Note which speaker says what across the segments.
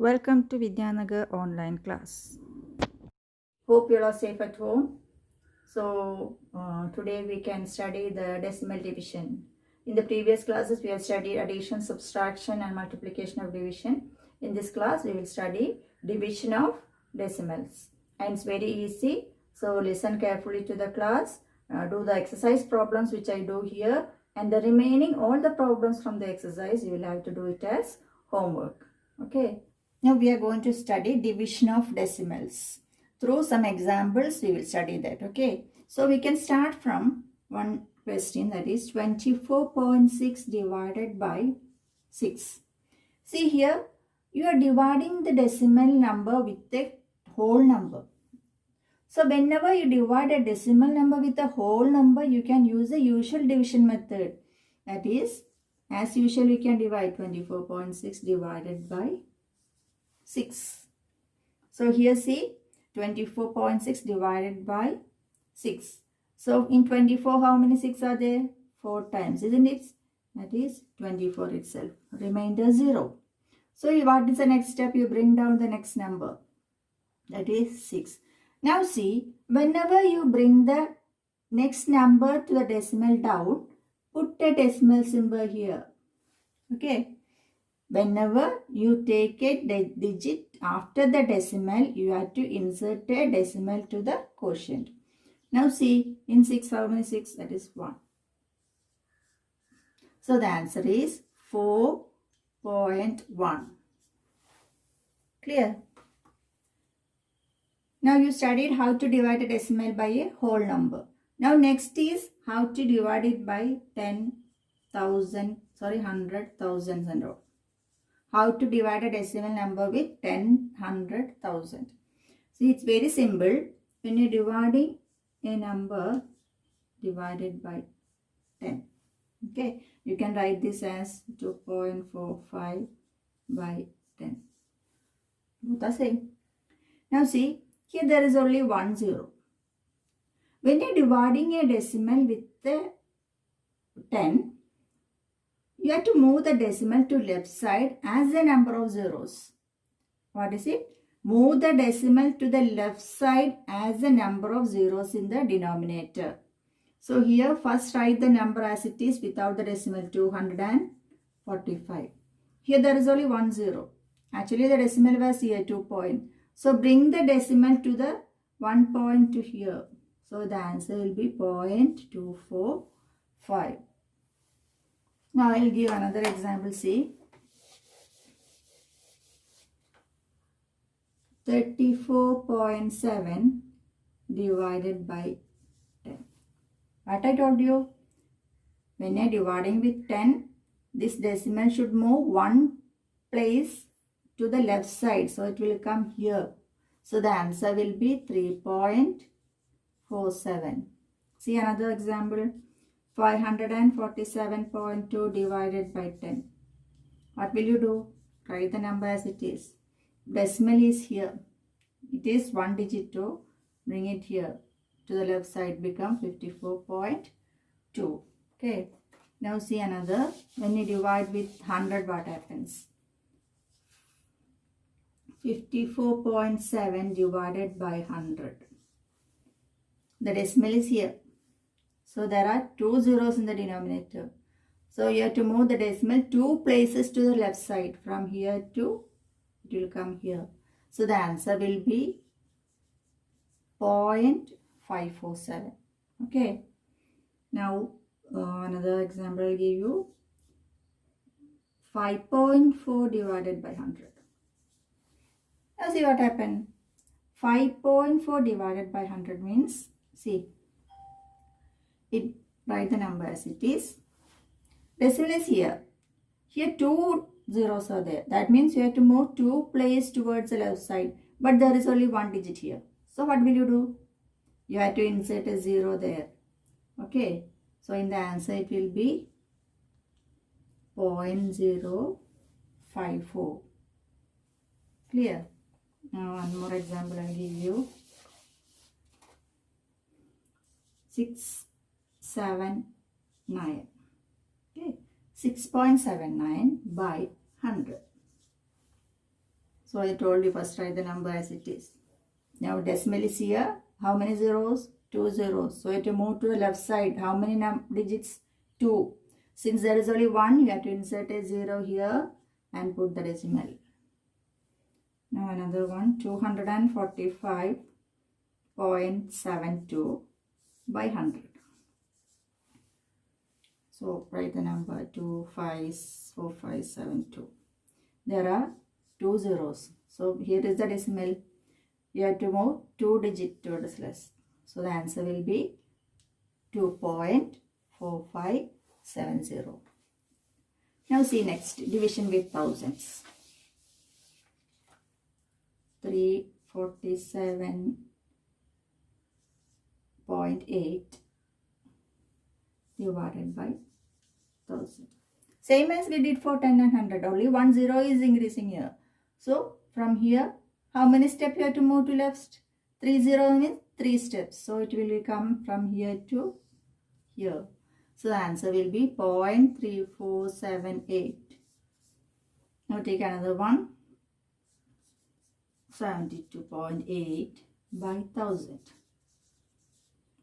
Speaker 1: Welcome to Vidyanagar online class.
Speaker 2: Hope you are safe at home. So today we can study the decimal division. In the previous classes we have studied addition, subtraction and multiplication of division. In this class we will study division of decimals. And it's very easy. So listen carefully to the class. Do the exercise problems which I do here. And the remaining all the problems from the exercise you will have to do it as homework. Okay. Now we are going to study division of decimals. Through some examples we will study that. Okay. So we can start from one question, that is 24.6 divided by 6. See here, you are dividing the decimal number with a whole number. So whenever you divide a decimal number with a whole number, you can use the usual division method. That is, as usual we can divide 24.6 divided by 6. So here see 24.6 divided by 6. So in 24 how many 6 are there? 4 times, isn't it? That is 24 itself. Remainder 0. So what is the next step? You bring down the next number. That is 6. Now see, whenever you bring the next number to the decimal down, put a decimal symbol here. Okay. Whenever you take a digit after the decimal, you have to insert a decimal to the quotient. Now see, in 6, how many 6? That is 1. So the answer is 4.1. Clear? Now you studied how to divide a decimal by a whole number. Now next is how to divide it by 100 thousands and all. How to divide a decimal number with 10, 100, 1000. See, it's very simple. When you're dividing a number divided by 10. Okay, you can write this as 2.45 by 10. Both are same. Now see, here there is only 1 0. When you're dividing a decimal with the 10, you have to move the decimal to left side as the number of zeros. What is it? Move the decimal to the left side as the number of zeros in the denominator. So here first write the number as it is without the decimal, 245. Here there is only 1 0. Actually the decimal was here 2 point. So bring the decimal to the 1 point to here. So the answer will be 0.245. Now I will give another example. See, 34.7 divided by 10. What I told you, when you are dividing with 10, this decimal should move one place to the left side. So it will come here. So the answer will be 3.47. See another example. 547.2 divided by 10. What will you do? Write the number as it is. Decimal is here. It is one digit to bring it here to the left side, become 54.2. Okay. Now see another. When you divide with 100, what happens? 54.7 divided by 100. The decimal is here. So there are 2 zeros in the denominator. So you have to move the decimal 2 places to the left side. From here to, it will come here. So the answer will be 0.547. Okay. Now another example I will give you. 5.4 divided by 100. Now see what happened. 5.4 divided by 100 means, see, it write the number as it is. Decimal is here. Here 2 zeros are there. That means you have to move 2 places towards the left side. But there is only 1 digit here. So what will you do? You have to insert a 0 there. Okay. So in the answer it will be 0.054. Clear? Now one more example I will give you. 679. Okay, 6.79 by 100. So I told you first write the number as it is. Now decimal is here. How many zeros? 2 zeros. So you have to move to the left side. How many digits? 2. Since there is only 1, you have to insert a 0 here and put the decimal. Now another one, 245.72 by 100. So write the number 254572. There are 2 zeros. So here is the decimal. You have to move 2 digits towards less. So the answer will be 2.4570. Now see next, division with thousands. 347.8 divided by 1000. Same as we did for 10 and 100. Only 1 0 is increasing here. So from here, how many steps you have to move to left? 3 0 means 3 steps. So it will come from here to here. So the answer will be 0.3478. Now take another one. 72.8 by 1000.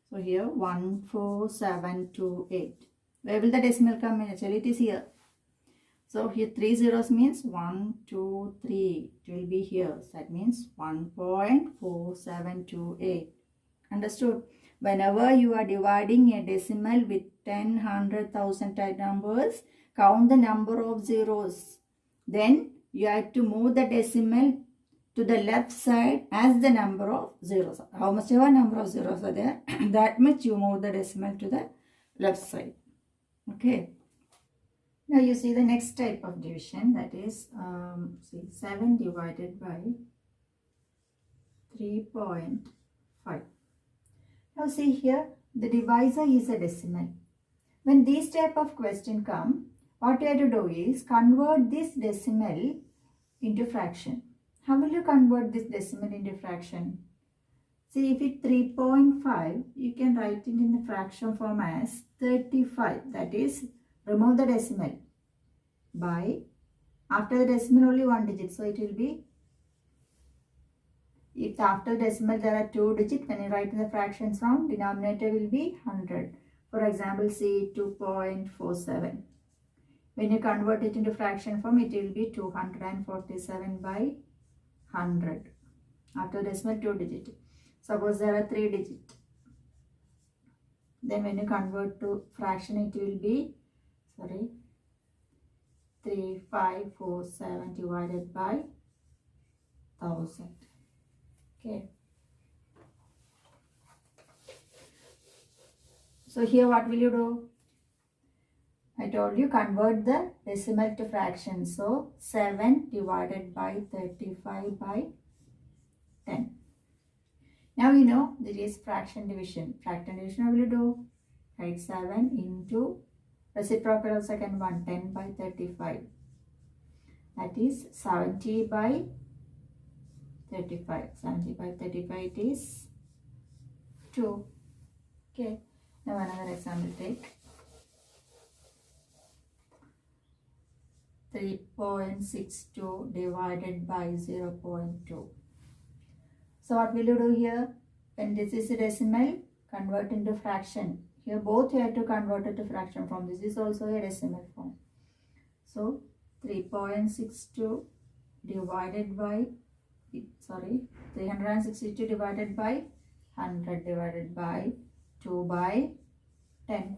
Speaker 2: So here 14728. Where will the decimal come in? Actually it is here. So here 3 zeros means 1, 2, 3. It will be here. So that means 1.4728. Understood? Whenever you are dividing a decimal with 10, 100, 1000 type numbers, count the number of zeros. Then you have to move the decimal to the left side as the number of zeros. How much ever number of zeros are there, that much you move the decimal to the left side. Okay. Now you see the next type of division, that is 7 divided by 3.5. Now see here, the divisor is a decimal. When this type of question come, what you have to do is convert this decimal into fraction. How will you convert this decimal into fraction? See, if it's 3.5, you can write it in the fraction form as 35. That is, remove the decimal by, after the decimal only 1 digit. So it will be, if after decimal there are 2 digits, when you write in the fraction form, denominator will be 100. For example, see 2.47. When you convert it into fraction form, it will be 247 by 100. After decimal 2 digit. Suppose there are 3 digits. Then when you convert to fraction, it will be 3547 divided by 1000. Okay. So here what will you do? I told you convert the decimal to fraction. So 7 divided by 35 by 10. Now you know this is fraction division. Fraction division, how will you do? Write 7 into reciprocal of second one, 10 by 35. That is 70 by 35. 70 by 35 it is 2. Okay. Now another example take. 3.62 divided by 0.2. So what will you do here? When this is a decimal, convert into fraction. Here both you have to convert it to fraction form. This is also a decimal form. So 3.62 divided by 362 divided by 100 divided by 2 by 10.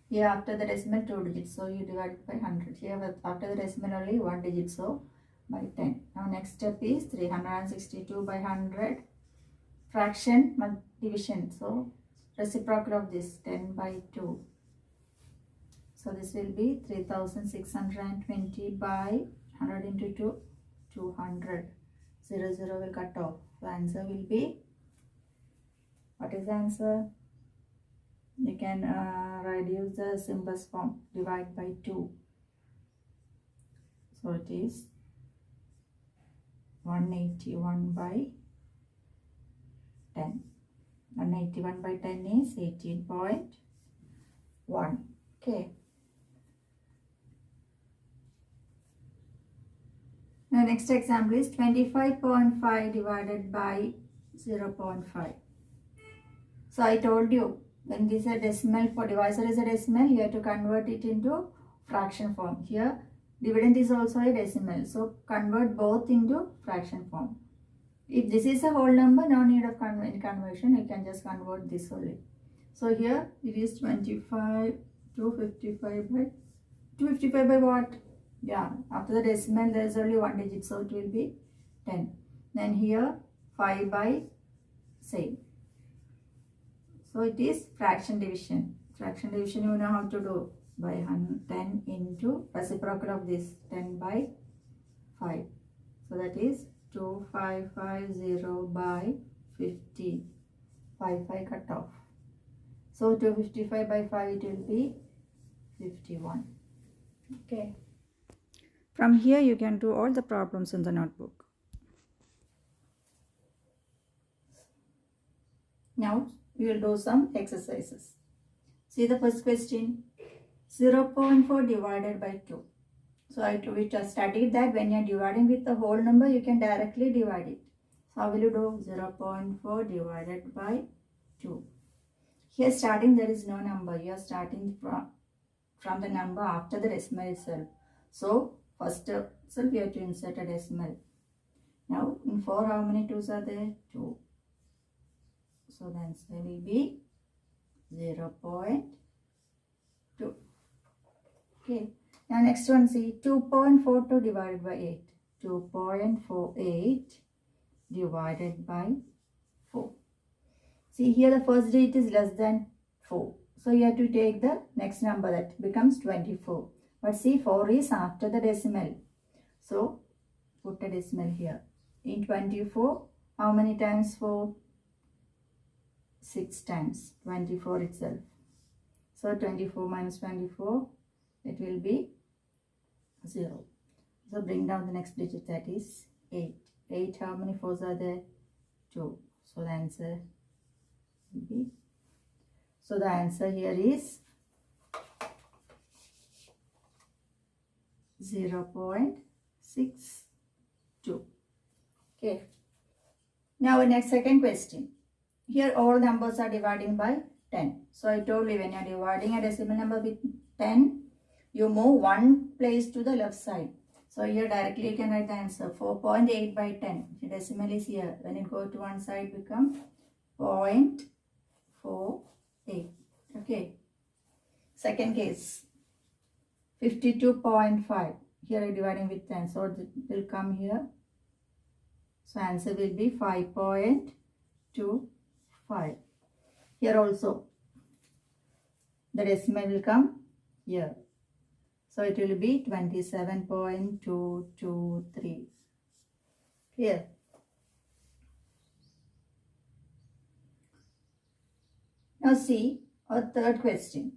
Speaker 2: Here after the decimal 2 digits, so you divide it by 100. Here after the decimal only 1 digit, so by 10. Now next step is 362 by 100, fraction division. So reciprocal of this, 10 by 2. So this will be 3620 by 100 into 2, 200. 0, 0 will cut off. The answer will be, what is the answer? You can reduce the symbols form, divide by 2. So it is 181 by 10. 181 by 10 is 18.1. Okay. Now next example is 25.5 divided by 0.5. So I told you, when this is a decimal, for divisor is a decimal, you have to convert it into fraction form. Here dividend is also a decimal, so convert both into fraction form. If this is a whole number, no need of conversion, you can just convert this only. So here it is 25, 255 by 255 by what? Yeah, after the decimal there is only one digit, so it will be 10. Then here 5 by same. So it is fraction division. Fraction division you know how to do, by 10 into reciprocal of this, 10 by 5. So that is 2550 by 50. 5 cut off. So 255 by 5 it will be 51. Okay.
Speaker 1: From here you can do all the problems in the notebook.
Speaker 2: Now we will do some exercises. See the first question. 0.4 divided by 2. So we just studied that when you are dividing with the whole number, you can directly divide it. So how will you do? 0.4 divided by 2. Here starting there is no number. You are starting from the number after the decimal itself. So first itself you have to insert a decimal. Now in 4 how many 2's are there? 2. So the answer will be 0.2. Okay. Now next one, see 2.42 divided by 8. 2.48 divided by 4. See here the first digit is less than 4. So you have to take the next number, that becomes 24. But see 4 is after the decimal. So put a decimal here. In 24, how many times 4? 6 times 24 itself. So 24 minus 24, it will be 0. So bring down the next digit, that is 8. 8, how many 4's are there? 2. So the answer will be, so the answer here is 0.62. Okay. Now next second question. Here all numbers are dividing by 10. So I told you, when you are dividing a decimal number with 10, you move one place to the left side. So here directly you can write the answer, 4.8 by 10. The decimal is here. When it go to one side, become 0.48. Okay. Second case, 52.5. Here I am dividing with 10. So it will come here. So answer will be 5.25. Here also the decimal will come here. So it will be 27.223. Here. Now see our third question.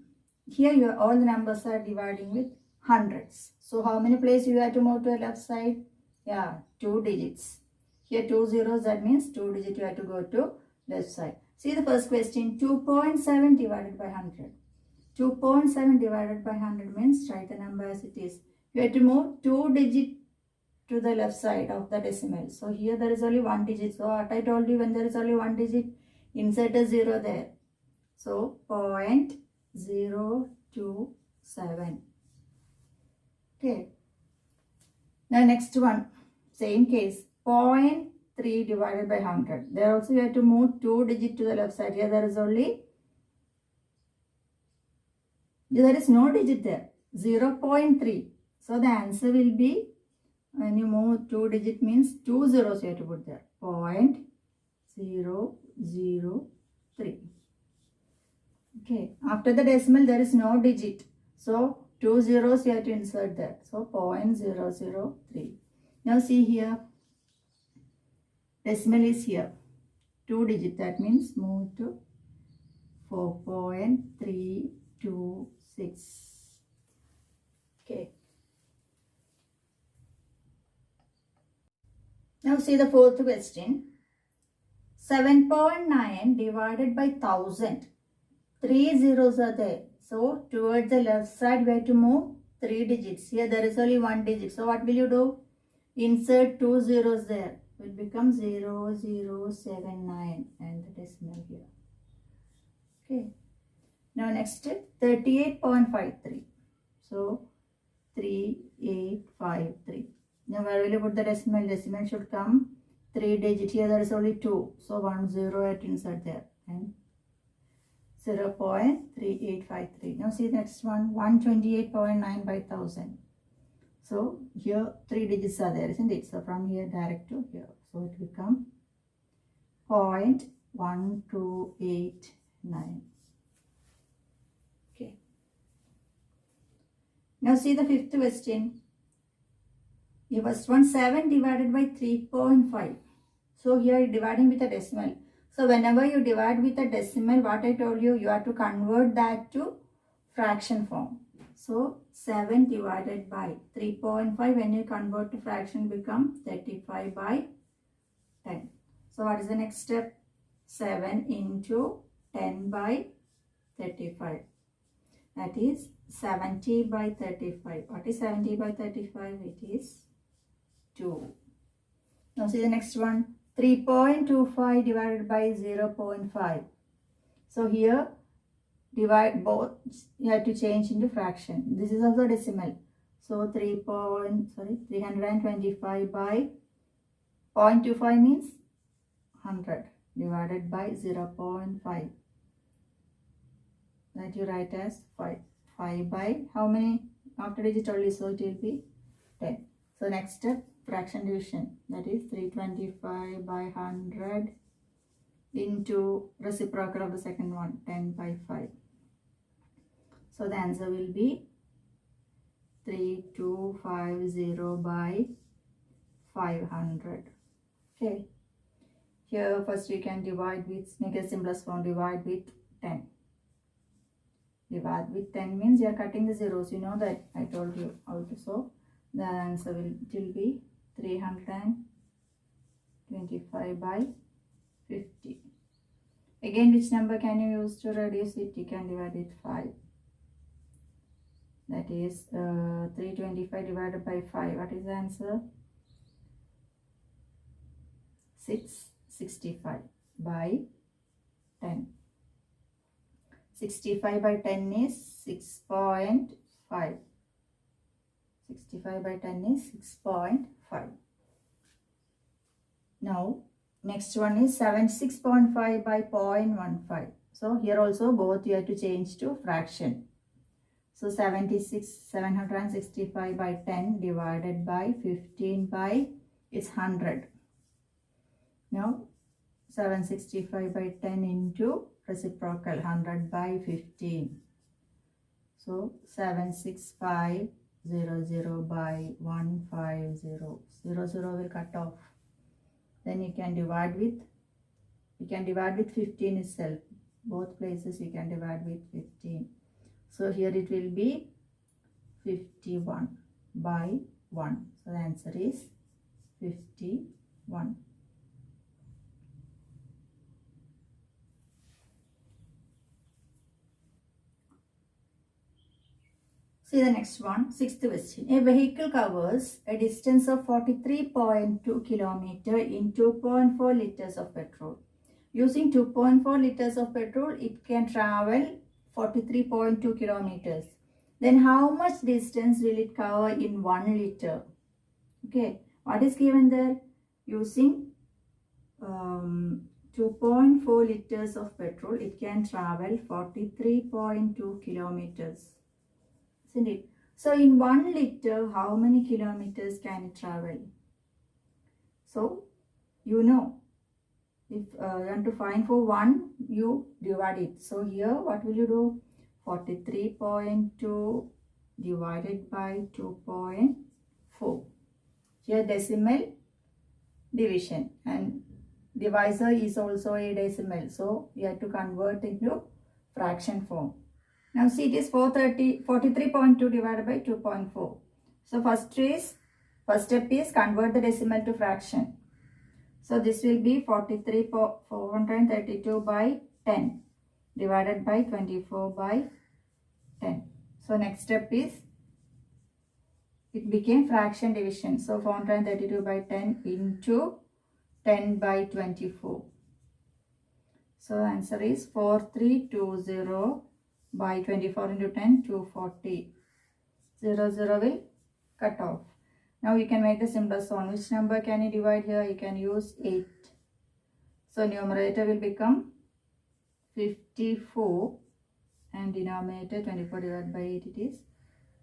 Speaker 2: Here all the numbers are dividing with hundreds. So how many places you have to move to the left side? Yeah, 2 digits. Here 2 zeros, that means 2 digits you have to go to left side. See the first question, 2.7 divided by 100. 2.7 divided by 100 means write the number as it is. You have to move 2 digits to the left side of the decimal. So here there is only 1 digit. So what I told you, when there is only 1 digit, insert a 0 there. So 0.027. Okay. Now next one, same case, 0.3 divided by 100. There also you have to move 2 digits to the left side. Here there is no digit there, 0.3. So the answer will be, when you move 2 digit means 2 zeros you have to put there, 0.003. Okay, after the decimal there is no digit. So 2 zeros you have to insert there. So 0.003. Now see here, decimal is here, 2 digit, that means move to 4.326. Okay. Now see the fourth question. 7.9 divided by 1000. 3 zeros are there. So towards the left side we have to move 3 digits. Here there is only 1 digit. So what will you do? insert 2 zeros there. It will become 0079 and the decimal here. Okay. Now next step 38.53. So 3853. Now where will you put the decimal? Decimal should come 3 digit. Here there is only 2. So 1 0 at insert there and 0.3853. Now see the next one 128.9 by 1000. So here 3 digits are there, isn't it? So from here direct to here. So it become 0.1289. Okay. Now see the fifth question. The first one 7 divided by 3.5. So here dividing with a decimal. So whenever you divide with a decimal, what I told you, you have to convert that to fraction form. So 7 divided by 3.5, when you convert to fraction, become 35 by 10. So what is the next step? 7 into 10 by 35. That is 70 by 35. What is 70 by 35? It is 2. Now see the next one. 3.25 divided by 0.5. So here divide both, you have to change into fraction. This is also decimal. So 325 by 0.25 means 100 divided by 0.5. That you write as 5. 5 by how many? After digit only, so it will be 10. So next step, fraction division. That is 325 by 100 into reciprocal of the second one, 10 by 5. So the answer will be 3250 by 500. Okay. Here first we can divide with, make a simplest form, divide with 10. Divide with 10 means you are cutting the zeros. You know that, I told you also. The answer will be 325 by 50. Again, which number can you use to reduce it? You can divide it 5. That is 325 divided by 5. What is the answer? 665 by 10. 65 by 10 is 6.5. 65 by 10 is 6.5. Now, next one is 76.5 by 0.15. So, here also both you have to change to fraction. So, 765 by 10 divided by 15 by, it's 100. Now, 765 by 10 into reciprocal 100 by 15. So, 76500 by 150. 00 will cut off. Then you can divide with 15 itself. Both places you can divide with 15. So here it will be 51 by 1. So the answer is 51. See the next one, sixth question. A vehicle covers a distance of 43.2 km in 2.4 liters of petrol. Using 2.4 liters of petrol, it can travel 43.2 kilometers. Then how much distance will it cover in 1 liter? Okay, what is given there? Using 2.4 liters of petrol, it can travel 43.2 kilometers. Isn't it? So in 1 liter, how many kilometers can it travel? So you know, if you want to find for 1, you divide it. So here what will you do? 43.2 divided by 2.4. Here decimal division and divisor is also a decimal. So you have to convert into fraction form. Now see, it is 43.2 divided by 2.4. So first step is convert the decimal to fraction. So this will be 432 by 10 divided by 24 by 10. So next step is it became fraction division. So 432 by 10 into 10 by 24. So the answer is 4320 by 24 into 10, 240. 0 will cut off. Now you can make the simplest one. Which number can you divide here? You can use 8. So numerator will become 54 and denominator 24 divided by 8, it is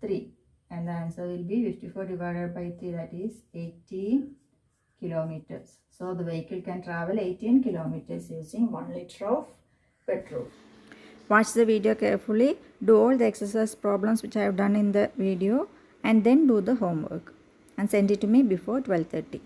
Speaker 2: 3. And the answer will be 54 divided by 3, that is 18 kilometers. So the vehicle can travel 18 kilometers using 1 liter of petrol.
Speaker 1: Watch the video carefully, do all the exercise problems which I have done in the video, and then do the homework and send it to me before 12:30.